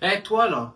Eh, toi là,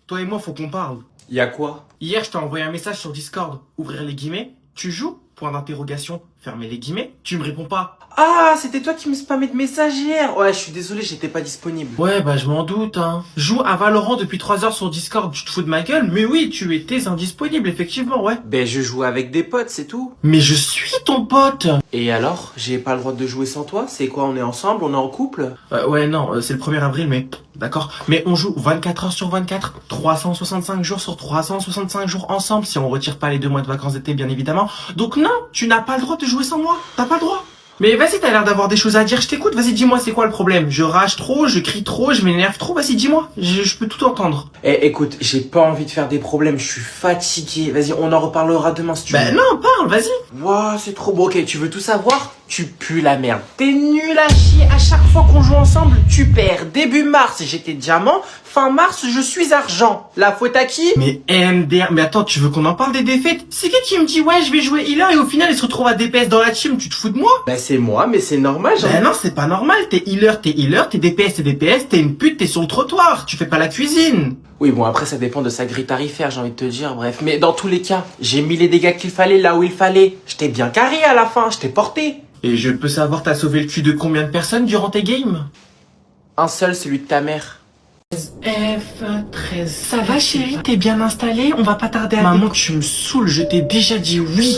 toi et moi, faut qu'on parle. Y a quoi? Hier, je t'ai envoyé un message sur Discord. Ouvrir les guillemets. Tu joues? Point d'interrogation. Fermer les guillemets. Tu me réponds pas. Ah, c'était toi qui me spammais de messages hier. Ouais, je suis désolé, j'étais pas disponible. Ouais, bah je m'en doute, hein. Joue à Valorant depuis 3 heures sur Discord, tu te fous de ma gueule? Mais oui, tu étais indisponible, effectivement, ouais. Ben, je jouais avec des potes, c'est tout. Mais je suis ton pote. Et alors? J'ai pas le droit de jouer sans toi? C'est quoi, on est ensemble? On est en couple? Ouais, non, c'est le 1er avril, mais d'accord. Mais on joue 24 heures sur 24, 365 jours sur 365 jours ensemble, si on retire pas les 2 mois de vacances d'été, bien évidemment. Donc non, tu n'as pas le droit de jouer sans moi. T'as pas le droit. Mais vas-y, t'as l'air d'avoir des choses à dire, je t'écoute, vas-y, dis-moi, c'est quoi le problème? Je rage trop, je crie trop, je m'énerve trop, vas-y, dis-moi, je peux tout entendre. Eh, écoute, j'ai pas envie de faire des problèmes, je suis fatigué. Vas-y, on en reparlera demain si tu veux. Ben non, parle, vas-y. Ouah, c'est trop beau. Ok, tu veux tout savoir? Tu pues la merde. T'es nul à chier. À chaque fois qu'on joue ensemble, tu perds. Début mars, j'étais diamant. Fin mars, je suis argent. La faute à qui? Mais MDR, mais attends, tu veux qu'on en parle des défaites? C'est qui me dit ouais, je vais jouer healer et au final il se retrouve à DPS dans la team, tu te fous de moi? Bah c'est moi, mais c'est normal. Ben non, c'est pas normal, t'es healer, t'es DPS, t'es une pute, t'es sur le trottoir, tu fais pas la cuisine. Oui, bon, après, ça dépend de sa grille tarifaire, j'ai envie de te dire, bref. Mais dans tous les cas, j'ai mis les dégâts qu'il fallait là où il fallait. Je t'ai bien carré à la fin, je t'ai porté. Et je peux savoir t'as sauvé le cul de combien de personnes durant tes games? Un seul, celui de ta mère. F13. Ça va chérie, t'es bien installée? On va pas tarder à... Maman, tu me saoules, je t'ai déjà dit oui.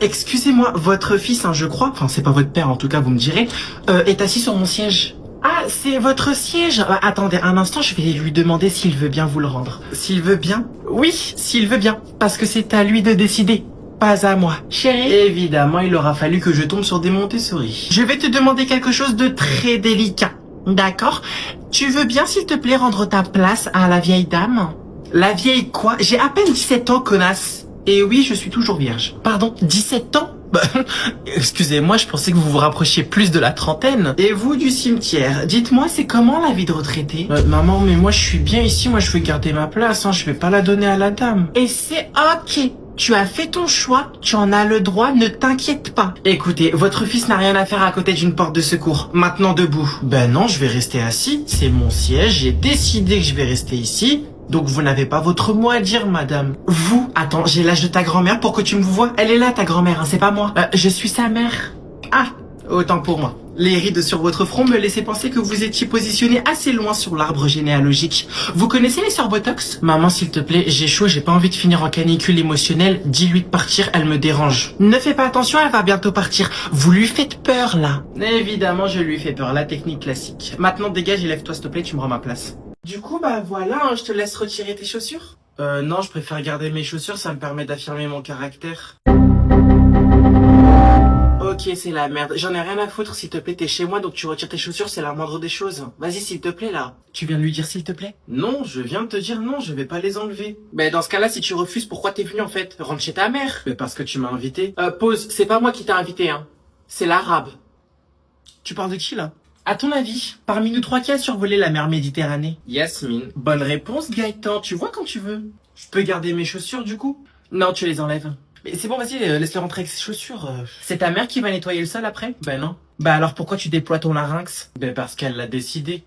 Excusez-moi, votre fils, hein, je crois, enfin c'est pas votre père en tout cas, vous me direz, est assis sur mon siège. Ah, c'est votre siège. Attendez un instant, je vais lui demander s'il veut bien vous le rendre. S'il veut bien? Oui, s'il veut bien, parce que c'est à lui de décider. Pas à moi. Chérie, évidemment, il aura fallu que je tombe sur des Montessori. Je vais te demander quelque chose de très délicat. D'accord? Tu veux bien, s'il te plaît, rendre ta place à la vieille dame? La vieille quoi? J'ai à peine 17 ans, connasse. Et oui, je suis toujours vierge. Pardon, 17 ans? Bah, excusez-moi, je pensais que vous vous rapprochiez plus de la trentaine. Et vous, du cimetière, dites-moi, c'est comment la vie de retraité? Maman, mais moi je suis bien ici, moi je veux garder ma place, hein, je vais pas la donner à la dame. Et c'est ok. Tu as fait ton choix, tu en as le droit, ne t'inquiète pas. Écoutez, votre fils n'a rien à faire à côté d'une porte de secours. Maintenant debout. Ben non, je vais rester assis. C'est mon siège, j'ai décidé que je vais rester ici. Donc vous n'avez pas votre mot à dire, madame. Vous, attends, j'ai l'âge de ta grand-mère pour que tu me vois. Elle est là, ta grand-mère, hein, c'est pas moi. Je suis sa mère. Ah, autant pour moi. Les rides sur votre front me laissaient penser que vous étiez positionné assez loin sur l'arbre généalogique. Vous connaissez les sœurs Botox? Maman, s'il te plaît, j'ai chaud, j'ai pas envie de finir en canicule émotionnelle. Dis-lui de partir, elle me dérange. Ne fais pas attention, elle va bientôt partir. Vous lui faites peur, là. Évidemment, je lui fais peur, la technique classique. Maintenant, dégage et lève-toi, s'il te plaît, tu me rends ma place. Du coup, bah voilà, hein, je te laisse retirer tes chaussures. Non, je préfère garder mes chaussures, ça me permet d'affirmer mon caractère. Ok, c'est la merde. J'en ai rien à foutre, s'il te plaît, t'es chez moi, donc tu retires tes chaussures, c'est la moindre des choses. Vas-y, s'il te plaît, là. Tu viens de lui dire s'il te plaît? Non, je viens de te dire non, je vais pas les enlever. Ben, dans ce cas-là, si tu refuses, pourquoi t'es venu, en fait? Rentre chez ta mère. Mais parce que tu m'as invité. Pause, c'est pas moi qui t'ai invité, hein. C'est l'arabe. Tu parles de qui, là? À ton avis, parmi nous 3 qui a survolé la mer Méditerranée? Yasmine. Bonne réponse, Gaëtan, tu vois quand tu veux. Je peux garder mes chaussures, du coup? Non, tu les enlèves. Mais c'est bon, vas-y, laisse-le rentrer avec ses chaussures. C'est ta mère qui va nettoyer le sol après? Ben non. Bah alors pourquoi tu déploies ton larynx? Ben parce qu'elle l'a décidé.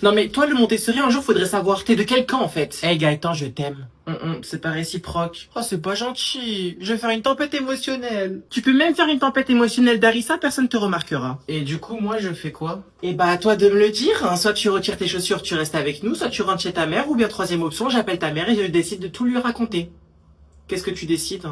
Non mais toi le Montessori, un jour faudrait savoir, t'es de quel camp en fait? Hey Gaëtan, je t'aime. C'est pas réciproque. Oh c'est pas gentil, je vais faire une tempête émotionnelle. Tu peux même faire une tempête émotionnelle d'Arissa, personne te remarquera. Et du coup moi je fais quoi? Eh bah à toi de me le dire, hein. Soit tu retires tes chaussures, tu restes avec nous, soit tu rentres chez ta mère, ou bien troisième option, j'appelle ta mère et je décide de tout lui raconter. Qu'est-ce que tu décides?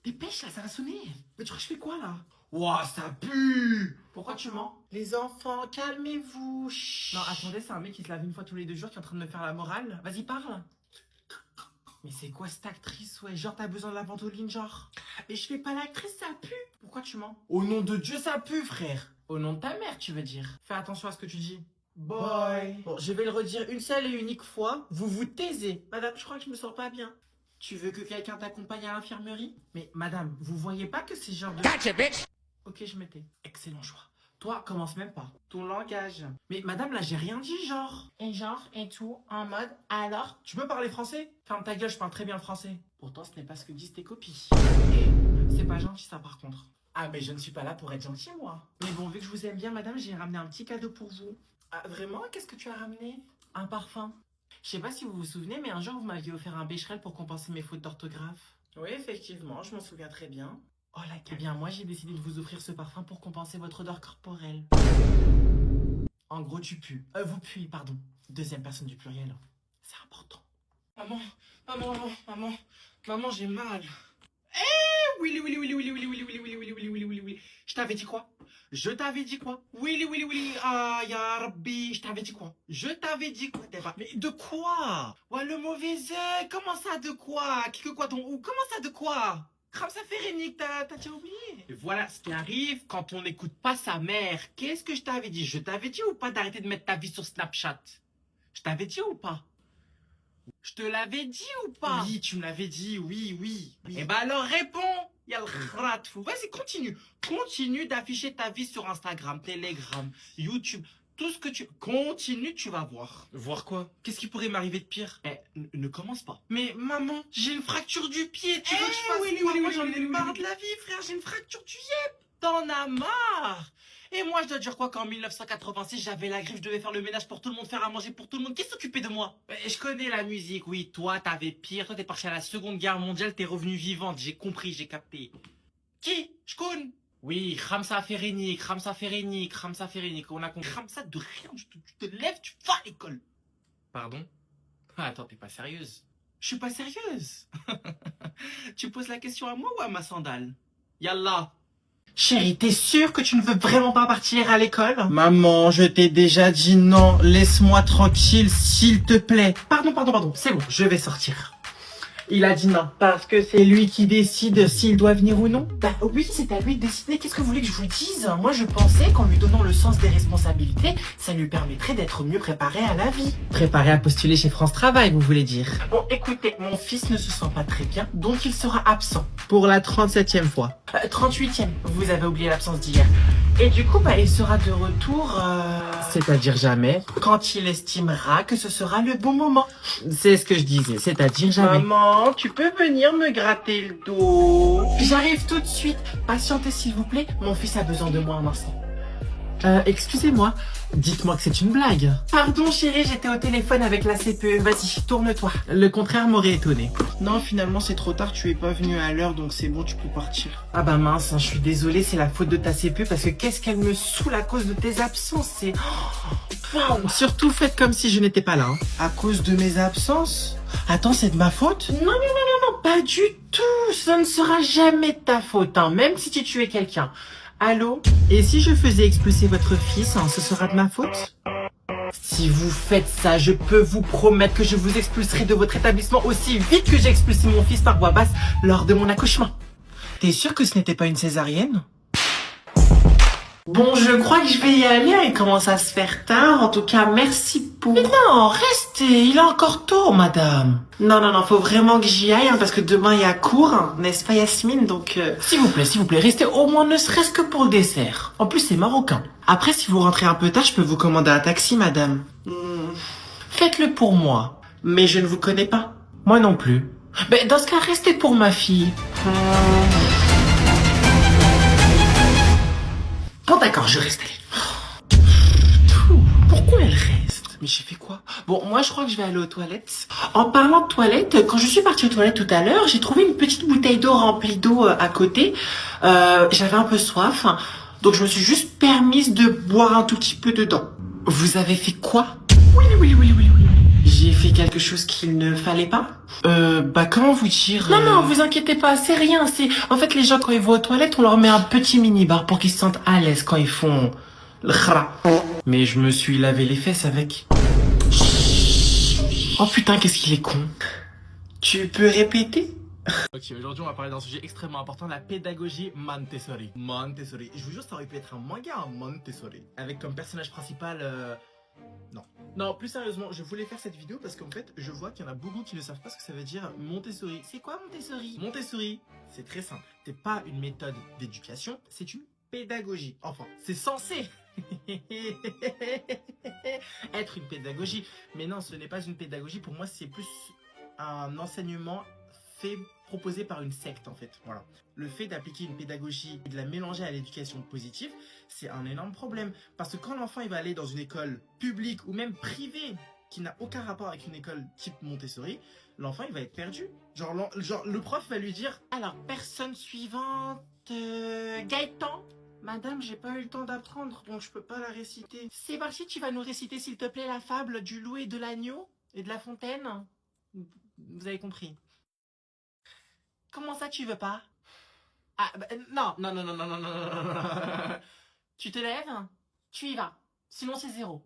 Dépêche là, ça va sonner. Mais tu crois que je fais quoi là? Ouah, ça pue! Pourquoi tu mens? Les enfants, calmez-vous. Chut. Non, attendez, c'est un mec qui se lave une fois tous les 2 jours qui est en train de me faire la morale. Vas-y, parle. Mais c'est quoi cette actrice, ouais? Genre, t'as besoin de la ventoline, genre. Mais je fais pas l'actrice, ça pue. Pourquoi tu mens? Au nom de Dieu, ça pue, frère. Au nom de ta mère, tu veux dire. Fais attention à ce que tu dis. Boy. Bon, je vais le redire une seule et unique fois. Vous vous taisez. Madame, je crois que je me sens pas bien. Tu veux que quelqu'un t'accompagne à l'infirmerie? Mais madame, vous voyez pas que c'est genre de... Gotcha, bitch! Ok, je me tais. Excellent choix. Toi, commence même pas. Ton langage. Mais madame, là, j'ai rien dit, genre. Et genre, et tout, en mode, alors... Tu peux parler français? Ferme ta gueule, je parle très bien français. Pourtant, ce n'est pas ce que disent tes copies. Et c'est pas gentil, ça, par contre. Ah, mais je ne suis pas là pour être gentil, moi. Mais bon, vu que je vous aime bien, madame, j'ai ramené un petit cadeau pour vous. Ah, vraiment? Qu'est-ce que tu as ramené? Un parfum. Je sais pas si vous vous souvenez, mais un jour vous m'aviez offert un Becherel pour compenser mes fautes d'orthographe. Oui, effectivement, je m'en souviens très bien. Oh la gueule. Eh bien, moi j'ai décidé de vous offrir ce parfum pour compenser votre odeur corporelle. En gros, tu pues. Vous puez, pardon. Deuxième personne du pluriel. C'est important. Maman, maman, j'ai mal. Oui. Je t'avais dit quoi? Oui. Ah, ya Rabbi, je t'avais dit quoi? Je t'avais dit quoi, t'es pas. Mais de quoi? Ouais, le mauvais œil. Comment ça, de quoi? Comment ça, de quoi? Khamsa Férénique, t'as déjà oublié? Et voilà ce qui arrive quand on n'écoute pas sa mère. Qu'est-ce que je t'avais dit? Je t'avais dit ou pas d'arrêter de mettre ta vie sur Snapchat? Je t'avais dit ou pas? Je te l'avais dit ou pas? Oui, tu me l'avais dit, oui. Eh ben alors réponds. Y'a le kratfou. Vas-y, continue. Continue d'afficher ta vie sur Instagram, Telegram, YouTube. Tout ce que tu... Continue, tu vas voir. Voir quoi? Qu'est-ce qui pourrait m'arriver de pire? Ne commence pas. Mais maman, j'ai une fracture du pied. Tu veux que je fasse quoi? Moi, j'en ai marre de la vie, frère. J'ai une fracture du yep. T'en as marre? Et moi, je dois dire quoi qu'en 1986, j'avais la griffe, je devais faire le ménage pour tout le monde, faire à manger pour tout le monde. Qui s'occupait de moi? Je connais la musique, oui. Toi, t'avais pire. Toi, t'es parti à la Seconde Guerre mondiale, t'es revenu vivante. J'ai compris, j'ai capté. Qui? Je connais. Oui, Khamsa Férénique. On a compris. Khamsa de rien. Tu te lèves, tu vas à l'école. Pardon? Ah, attends, t'es pas sérieuse? Je suis pas sérieuse. Tu poses la question à moi ou à ma sandale? Yallah. Chérie, t'es sûre que tu ne veux vraiment pas partir à l'école? Maman, je t'ai déjà dit non. Laisse-moi tranquille, s'il te plaît. Pardon. C'est bon, je vais sortir. Il a dit non. Parce que c'est lui qui décide s'il doit venir ou non? Bah oui, c'est à lui de décider. Qu'est-ce que vous voulez que je vous dise? Moi, je pensais qu'en lui donnant le sens des responsabilités, ça lui permettrait d'être mieux préparé à la vie. Préparé à postuler chez France Travail, vous voulez dire? Bon, écoutez, mon fils ne se sent pas très bien, donc il sera absent. Pour la 37e fois. 38e. Vous avez oublié l'absence d'hier. Et du coup, bah, il sera de retour... C'est-à-dire jamais. Quand il estimera que ce sera le bon moment. C'est ce que je disais, c'est-à-dire jamais. Maman, tu peux venir me gratter le dos? J'arrive tout de suite. Patientez s'il vous plaît, mon fils a besoin de moi un instant. Excusez-moi, dites-moi que c'est une blague. Pardon chérie, j'étais au téléphone avec la CPE. Vas-y, tourne-toi. Le contraire m'aurait étonné. Non, finalement c'est trop tard, tu es pas venu à l'heure, donc c'est bon, tu peux partir. Ah bah mince, je suis désolée, c'est la faute de ta CPE parce que qu'est-ce qu'elle me saoule à cause de tes absences, c'est... Wow. Surtout faites comme si je n'étais pas là. Hein. À cause de mes absences? Attends, c'est de ma faute? Non, pas du tout. Ça ne sera jamais de ta faute, hein, même si tu tuais quelqu'un. Allô? Et si je faisais expulser votre fils, hein, ce sera de ma faute? Si vous faites ça, je peux vous promettre que je vous expulserai de votre établissement aussi vite que j'ai expulsé mon fils par voie basse lors de mon accouchement. T'es sûr que ce n'était pas une césarienne? Bon, je crois que je vais y aller, il commence à se faire tard. En tout cas, merci pour... Mais non, restez, il est encore tôt, madame. Non, faut vraiment que j'y aille, hein, parce que demain il y a cours, hein, n'est-ce pas Yasmine? Donc, s'il vous plaît, restez au moins ne serait-ce que pour le dessert. En plus, c'est marocain. Après, si vous rentrez un peu tard, je peux vous commander un taxi, madame. Faites-le pour moi. Mais je ne vous connais pas. Moi non plus. Mais dans ce cas, restez pour ma fille. Bon d'accord, je reste allée. Pourquoi elle reste? Mais j'ai fait quoi? Bon, moi je crois que je vais aller aux toilettes. En parlant de toilettes, quand je suis partie aux toilettes tout à l'heure, j'ai trouvé une petite bouteille d'eau remplie d'eau à côté. J'avais un peu soif, hein, donc je me suis juste permise de boire un tout petit peu dedans. Vous avez fait quoi? Oui. J'ai fait quelque chose qu'il ne fallait pas? Comment vous dire? Non, vous inquiétez pas, c'est rien, c'est... En fait, les gens, quand ils vont aux toilettes, on leur met un petit mini-bar pour qu'ils se sentent à l'aise quand ils font... le khra. Mais je me suis lavé les fesses avec. Oh putain, qu'est-ce qu'il est con. Tu peux répéter? Ok, aujourd'hui on va parler d'un sujet extrêmement important, la pédagogie Montessori. Je vous jure, ça aurait pu être un manga, hein, Montessori. Avec comme personnage principal... Non, plus sérieusement, je voulais faire cette vidéo parce qu'en fait, je vois qu'il y en a beaucoup qui ne savent pas ce que ça veut dire Montessori. C'est quoi Montessori? Montessori, c'est très simple. C'est pas une méthode d'éducation, c'est une pédagogie. Enfin, c'est censé être une pédagogie. Mais non, ce n'est pas une pédagogie. Pour moi, c'est plus un enseignement fait proposé par une secte en fait. Voilà. Le fait d'appliquer une pédagogie et de la mélanger à l'éducation positive, c'est un énorme problème. Parce que quand l'enfant il va aller dans une école publique ou même privée qui n'a aucun rapport avec une école type Montessori, l'enfant il va être perdu. Genre le prof va lui dire alors personne suivante, Gaëtan. Madame, j'ai pas eu le temps d'apprendre, donc je peux pas la réciter. C'est parti, tu vas nous réciter s'il te plaît la fable du loup et de l'agneau et de la fontaine. Vous avez compris. Comment ça tu veux pas? Ah bah, non. Tu te lèves, tu y vas. Sinon c'est 0.